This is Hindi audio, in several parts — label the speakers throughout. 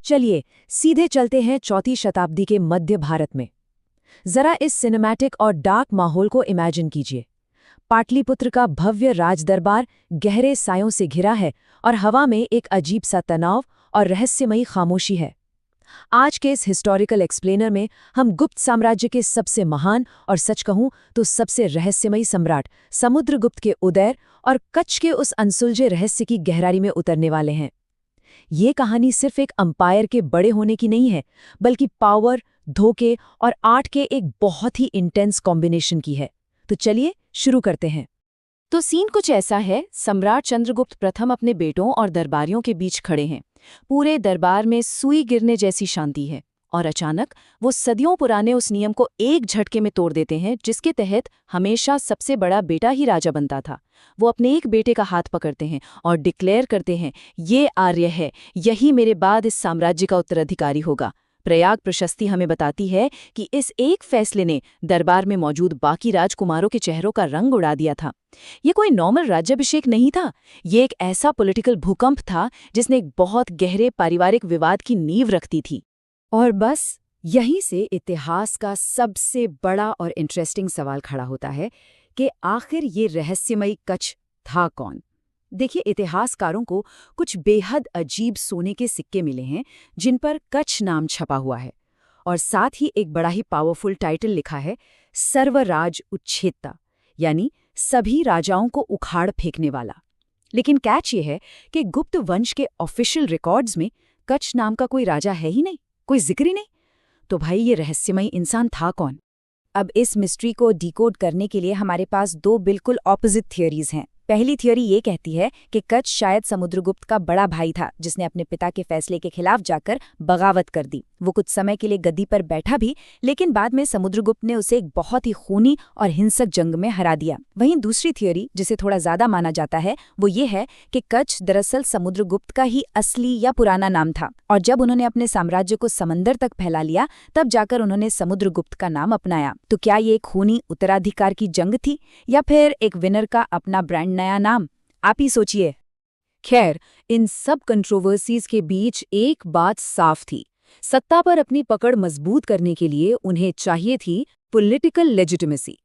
Speaker 1: चलिए सीधे चलते हैं 4वीं शताब्दी के मध्य भारत में। जरा इस सिनेमैटिक और डार्क माहौल को इमेजिन कीजिए। पाटलिपुत्र का भव्य राजदरबार गहरे सायों से घिरा है और हवा में एक अजीब सा तनाव और रहस्यमयी खामोशी है। आज के इस हिस्टोरिकल एक्सप्लेनर में हम गुप्त साम्राज्य के सबसे महान और सच कहूं तो सबसे रहस्यमयी सम्राट समुद्रगुप्त के उदय और कच्छ के उस अनसुलझे रहस्य की गहराई में उतरने वाले हैं। ये कहानी सिर्फ एक अंपायर के बड़े होने की नहीं है, बल्कि पावर, धोखे और आर्ट के एक बहुत ही इंटेंस कॉम्बिनेशन की है। तो चलिए शुरू करते हैं। तो सीन कुछ ऐसा है, सम्राट चंद्रगुप्त प्रथम अपने बेटों और दरबारियों के बीच खड़े हैं। पूरे दरबार में सुई गिरने जैसी शांति है और अचानक वो सदियों पुराने उस नियम को एक झटके में तोड़ देते हैं जिसके तहत हमेशा सबसे बड़ा बेटा ही राजा बनता था। वो अपने एक बेटे का हाथ पकड़ते हैं और डिक्लेयर करते हैं, ये आर्य है, यही मेरे बाद इस साम्राज्य का उत्तराधिकारी होगा। प्रयाग प्रशस्ति हमें बताती है कि इस एक फैसले ने दरबार में मौजूद बाकी राजकुमारों के चेहरों का रंग उड़ा दिया था। ये कोई नॉर्मल राज्याभिषेक नहीं था, ये एक ऐसा पॉलिटिकल भूकंप था जिसने एक बहुत गहरे पारिवारिक विवाद की नींव रखती थी। और बस यहीं से इतिहास का सबसे बड़ा और इंटरेस्टिंग सवाल खड़ा होता है कि आखिर ये रहस्यमयी कच्छ था कौन। देखिए, इतिहासकारों को कुछ बेहद अजीब सोने के सिक्के मिले हैं जिन पर कच्छ नाम छपा हुआ है और साथ ही एक बड़ा ही पावरफुल टाइटल लिखा है, सर्वराज उच्छेदता, यानी सभी राजाओं को उखाड़ फेंकने वाला। लेकिन कैच ये है कि गुप्त वंश के ऑफिशियल रिकॉर्ड्स में कच्छ नाम का कोई राजा है ही नहीं, कोई जिक्र ही नहीं। तो भाई, ये रहस्यमयी इंसान था कौन? अब इस मिस्ट्री को डिकोड करने के लिए हमारे पास दो बिल्कुल ऑपोजिट थियोरीज हैं। पहली थियोरी ये कहती है कि कच्छ शायद समुद्रगुप्त का बड़ा भाई था जिसने अपने पिता के फैसले के खिलाफ जाकर बगावत कर दी। वो कुछ समय के लिए गद्दी पर बैठा भी, लेकिन बाद में समुद्रगुप्त ने उसे एक बहुत ही खूनी और हिंसक जंग में हरा दिया। वहीं दूसरी थियोरी, जिसे थोड़ा ज्यादा माना जाता है, वो ये है कि कच्छ दरअसल समुद्रगुप्त का ही असली या पुराना नाम था और जब उन्होंने अपने साम्राज्य को समंदर तक फैला लिया तब जाकर उन्होंने समुद्रगुप्त का नाम अपनाया। तो क्या ये एक खूनी उत्तराधिकार की जंग थी या फिर एक विनर का अपना ब्रांड नया नाम? आप ही सोचिए। खैर, इन सब कंट्रोवर्सीज के बीच एक बात साफ थी, सत्ता पर अपनी पकड़ मजबूत करने के लिए उन्हें चाहिए थी पॉलिटिकल लेजिटिमेसी।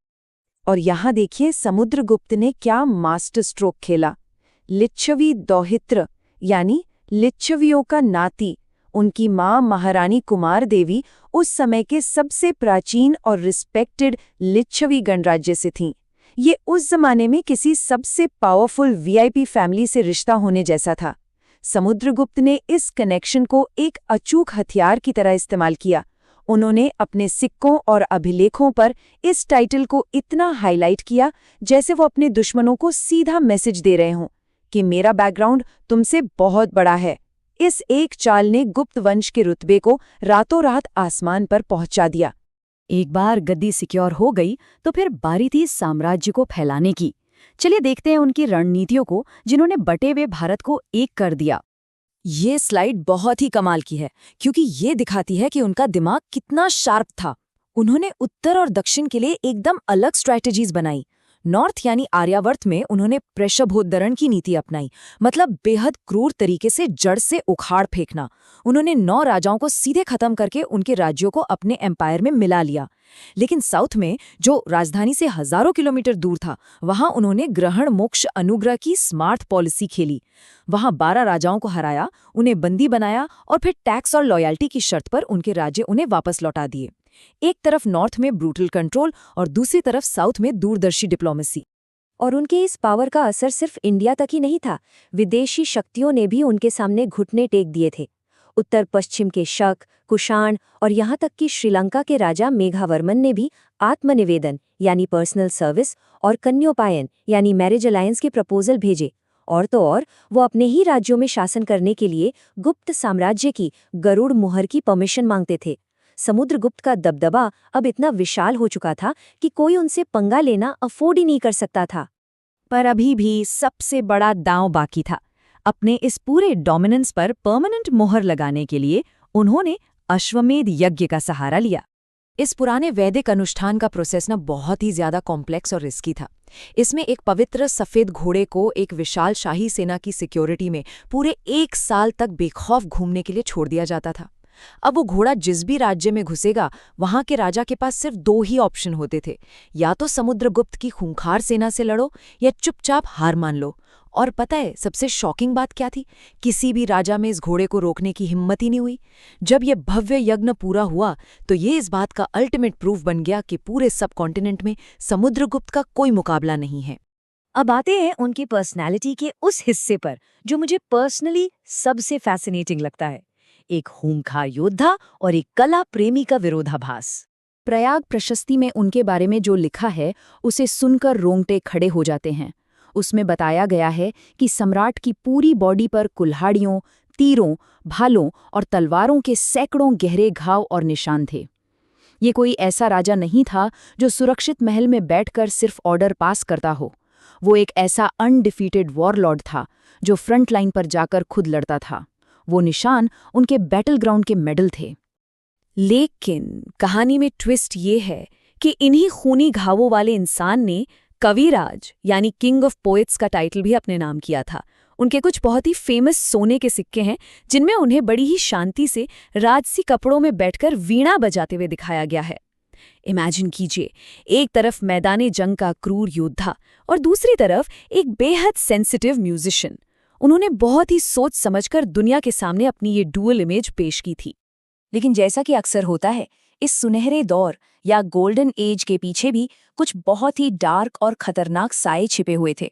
Speaker 1: और यहाँ देखिए समुद्रगुप्त ने क्या मास्टर स्ट्रोक खेला। लिच्छवी दौहित्र यानी लिच्छवियों का नाती, उनकी माँ महारानी कुमार देवी उस समय के सबसे प्राचीन और रिस्पेक्टेड लिच्छवी गणराज्य से थीं। ये उस जमाने में किसी सबसे पावरफुल वीआईपी फैमिली से रिश्ता होने जैसा था। समुद्रगुप्त ने इस कनेक्शन को एक अचूक हथियार की तरह इस्तेमाल किया। उन्होंने अपने सिक्कों और अभिलेखों पर इस टाइटल को इतना हाईलाइट किया जैसे वो अपने दुश्मनों को सीधा मैसेज दे रहे हों कि मेरा बैकग्राउंड तुमसे बहुत बड़ा है। इस एक चाल ने गुप्त वंश के रुतबे को रातों रात आसमान पर पहुंचा दिया। एक बार गद्दी सिक्योर हो गई तो फिर बारी थी साम्राज्य को फैलाने की। चलिए देखते हैं उनकी रणनीतियों को जिन्होंने बटे हुए भारत को एक कर दिया। ये स्लाइड बहुत ही कमाल की है क्योंकि ये दिखाती है कि उनका दिमाग कितना शार्प था। उन्होंने उत्तर और दक्षिण के लिए एकदम अलग स्ट्रैटेजीज बनाई। नॉर्थ यानी आर्यावर्त में उन्होंने प्रशभोद्धरण की नीति अपनाई, मतलब बेहद क्रूर तरीके से जड़ से उखाड़ फेंकना। उन्होंने 9 राजाओं को सीधे खत्म करके उनके राज्यों को अपने एम्पायर में मिला लिया। लेकिन साउथ में, जो राजधानी से हजारों किलोमीटर दूर था, वहां उन्होंने ग्रहण मोक्ष अनुग्रह की स्मार्ट पॉलिसी खेली। वहां 12 राजाओं को हराया, उन्हें बंदी बनाया और फिर टैक्स और लॉयल्टी की शर्त पर उनके राज्य उन्हें वापस लौटा दिए। एक तरफ नॉर्थ में ब्रूटल कंट्रोल और दूसरी तरफ साउथ में दूरदर्शी डिप्लोमेसी। और उनके इस पावर का असर सिर्फ इंडिया तक ही नहीं था, विदेशी शक्तियों ने भी उनके सामने घुटने टेक दिए थे। उत्तर पश्चिम के शक, कुषाण और यहाँ तक कि श्रीलंका के राजा मेघावर्मन ने भी आत्मनिवेदन यानी पर्सनल सर्विस और कन्योपायन यानी मैरिज अलायंस के प्रपोजल भेजे। और तो और वो अपने ही राज्यों में शासन करने के लिए गुप्त साम्राज्य की गरुड़ मुहर की परमिशन मांगते थे। समुद्रगुप्त का दबदबा अब इतना विशाल हो चुका था कि कोई उनसे पंगा लेना अफोर्ड ही नहीं कर सकता था। पर अभी भी सबसे बड़ा दांव बाकी था। अपने इस पूरे डोमिनेंस पर परमानेंट मोहर लगाने के लिए उन्होंने अश्वमेध यज्ञ का सहारा लिया। इस पुराने वैदिक अनुष्ठान का प्रोसेस ना बहुत ही ज्यादा कॉम्प्लेक्स और रिस्की था। इसमें एक पवित्र सफेद घोड़े को एक विशाल शाही सेना की सिक्योरिटी में पूरे 1 साल तक बेखौफ घूमने के लिए छोड़ दिया जाता था। अब वो घोड़ा जिस भी राज्य में घुसेगा, वहां के राजा के पास सिर्फ 2 ही ऑप्शन होते थे, या तो समुद्रगुप्त की खूंखार सेना से लड़ो या चुपचाप हार मान लो। और पता है सबसे शॉकिंग बात क्या थी? किसी भी राजा में इस घोड़े को रोकने की हिम्मत ही नहीं हुई। जब ये भव्य यज्ञ पूरा हुआ तो ये इस बात का अल्टीमेट प्रूफ बन गया कि पूरे सब कॉन्टिनेंट में समुद्रगुप्त का कोई मुकाबला नहीं है।
Speaker 2: अब आते हैं उनकी पर्सनैलिटी के उस हिस्से पर जो मुझे पर्सनली सबसे फैसिनेटिंग लगता है। एक खूंखार योद्धा और एक कला प्रेमी का विरोधाभास।
Speaker 1: प्रयाग प्रशस्ति में उनके बारे में जो लिखा है उसे सुनकर रोंगटे खड़े हो जाते हैं। उसमें बताया गया है कि सम्राट की पूरी बॉडी पर कुल्हाड़ियों, तीरों, भालों और तलवारों के सैकड़ों गहरे घाव और निशान थे। ये कोई ऐसा राजा नहीं था जो सुरक्षित महल में बैठकर सिर्फ ऑर्डर पास करता हो। वो एक ऐसा अनडिफीटेड वॉरलॉर्ड था जो फ्रंट लाइन पर जाकर खुद लड़ता था। वो निशान उनके बैटल ग्राउंड के मेडल थे। लेकिन कहानी में ट्विस्ट ये है कि इन्हीं खूनी घावों वाले इंसान ने कविराज यानी किंग ऑफ पोएट्स का टाइटल भी अपने नाम किया था। उनके कुछ बहुत ही फेमस सोने के सिक्के हैं जिनमें उन्हें बड़ी ही शांति से राजसी कपड़ों में बैठकर वीणा बजाते हुए दिखाया गया है। इमेजिन कीजिए, एक तरफ मैदाने जंग का क्रूर योद्धा और दूसरी तरफ एक बेहद सेंसिटिव म्यूजिशियन। उन्होंने बहुत ही सोच समझकर दुनिया के सामने अपनी ये डुअल इमेज पेश की थी। लेकिन जैसा कि अक्सर होता है, इस सुनहरे दौर या गोल्डन एज के पीछे भी कुछ बहुत ही डार्क और खतरनाक साए छिपे हुए थे।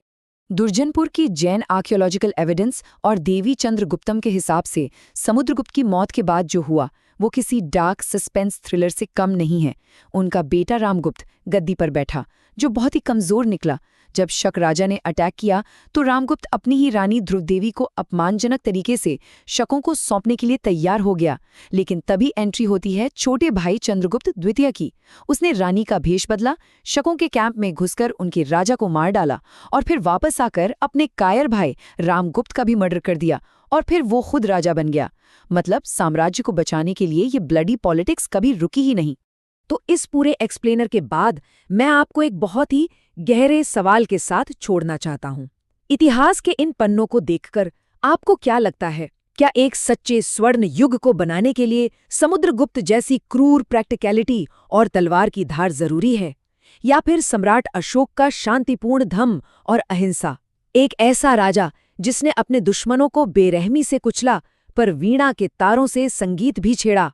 Speaker 1: दुर्जनपुर की जैन आर्कियोलॉजिकल एविडेंस और देवी चंद्रगुप्तम के हिसाब से समुद्रगुप्त की मौत के बाद जो हुआ वो किसी डार्क सस्पेंस थ्रिलर से कम नहीं है। उनका बेटा रामगुप्त गद्दी पर बैठा, जो बहुत ही कमजोर निकला। जब शक राजा ने अटैक किया तो रामगुप्त अपनी ही रानी ध्रुवदेवी को अपमानजनक तरीके से शकों को सौंपने के लिए तैयार हो गया। लेकिन तभी एंट्री होती है छोटे भाई चंद्रगुप्त द्वितीय की। उसने रानी का भेष बदला, शकों के कैंप में घुसकर उनके राजा को मार डाला और फिर वापस आकर अपने कायर भाई रामगुप्त का भी मर्डर कर दिया और फिर वो खुद राजा बन गया। मतलब साम्राज्य को बचाने के लिए ये ब्लडी पॉलिटिक्स कभी रुकी ही नहीं। तो इस पूरे एक्सप्लेनर के बाद मैं आपको एक बहुत ही गहरे सवाल के साथ छोड़ना चाहता हूं। इतिहास के इन पन्नों को देखकर आपको क्या लगता है? क्या एक सच्चे स्वर्ण युग को बनाने के लिए समुद्रगुप्त जैसी क्रूर प्रैक्टिकलिटी और तलवार की धार जरूरी है, या फिर सम्राट अशोक का शांतिपूर्ण धम्म और अहिंसा? एक ऐसा राजा जिसने अपने दुश्मनों को बेरहमी से कुचला पर वीणा के तारों से संगीत भी छेड़ा।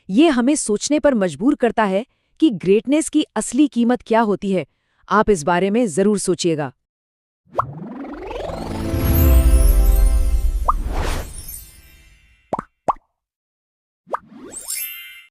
Speaker 1: ये हमें सोचने पर मजबूर करता है कि ग्रेटनेस की असली कीमत क्या होती है। आप इस बारे में जरूर सोचिएगा।